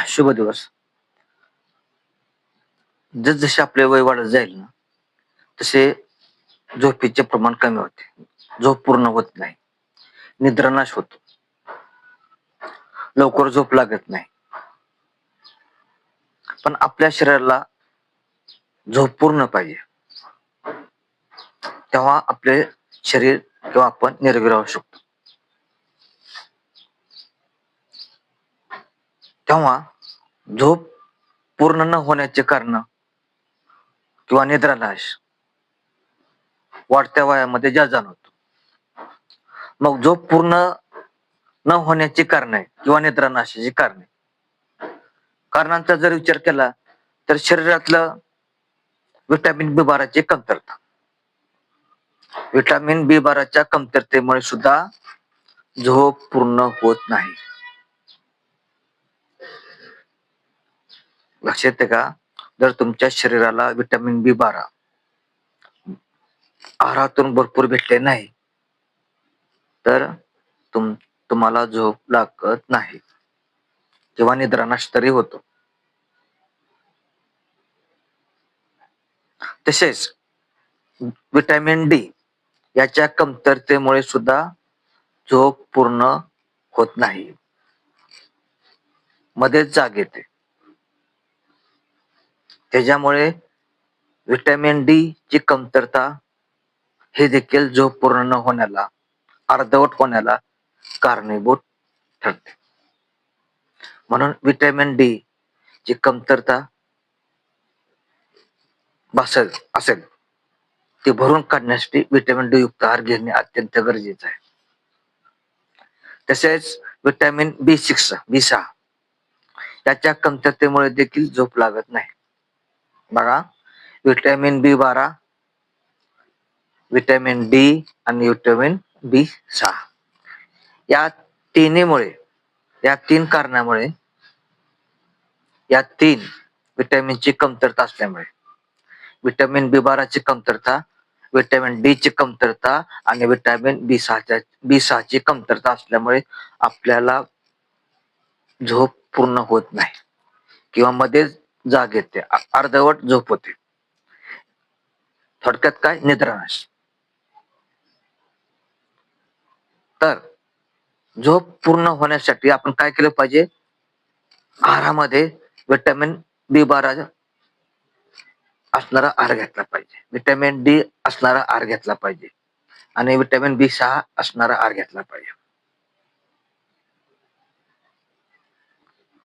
शुभ दिवस. जसजसे आपले वय वाढत जाईल ना, तसे झोपेचे प्रमाण कमी होते. झोप पूर्ण होत नाही. निद्रानाश होतो. लवकर झोप लागत नाही. पण आपल्या शरीराला झोप पूर्ण पाहिजे. तेव्हा आपले शरीर किंवा आपण निरोगी राहू शकतो. तेव्हा झोप पूर्ण न होण्याचे कारण किंवा निद्रानाश वाढत्या वयामध्ये जाणवतो. मग झोप पूर्ण न होण्याची कारणे किंवा निद्रानाशाची कारणे, कारणांचा जर विचार केला तर शरीरातलं विटॅमिन B12ची कमतरता. विटॅमिन B12च्या कमतरतेमुळे सुद्धा झोप पूर्ण होत नाही. लक्षात येते का? जर तुमच्या शरीराला विटॅमिन B12 आहारातून भरपूर भेटले नाही तर तुम्हाला झोप लागत नाही किंवा निद्रानाश तरी होतो. तसेच विटॅमिन D याच्या कमतरतेमुळे सुद्धा झोप पूर्ण होत नाही. मध्येच जाग येते. त्याच्यामुळे विटॅमिन D ची कमतरता हे देखील झोप पूर्ण न होण्याला, अर्धवट होण्याला कारणीभूत ठरते. म्हणून विटॅमिन D ची कमतरता असेल ती भरून काढण्यासाठी विटॅमिन D युक्त आहार घेणे अत्यंत गरजेचं आहे. तसेच विटॅमिन B6 याच्या कमतरतेमुळे देखील झोप लागत नाही. बघा, विटॅमिन B12, विटॅमिन D आणि विटॅमिन B6 या तीन कारणामुळे, या तीन विटॅमिनची कमतरता असल्यामुळे, विटॅमिन B12 ची कमतरता, विटॅमिन D ची कमतरता आणि विटॅमिन B6 ची कमतरता असल्यामुळे आपल्याला झोप पूर्ण होत नाही किंवा मध्येच जाग येते, अर्धवट झोप होते. थोडक्यात काय? निद्रानाश. तर झोप पूर्ण होण्यासाठी आपण काय केलं पाहिजे? आहारामध्ये विटॅमिन B12 असणारा आहार घेतला पाहिजे, विटॅमिन D असणारा आहार घेतला पाहिजे आणि विटॅमिन B6 असणारा आहार घेतला पाहिजे.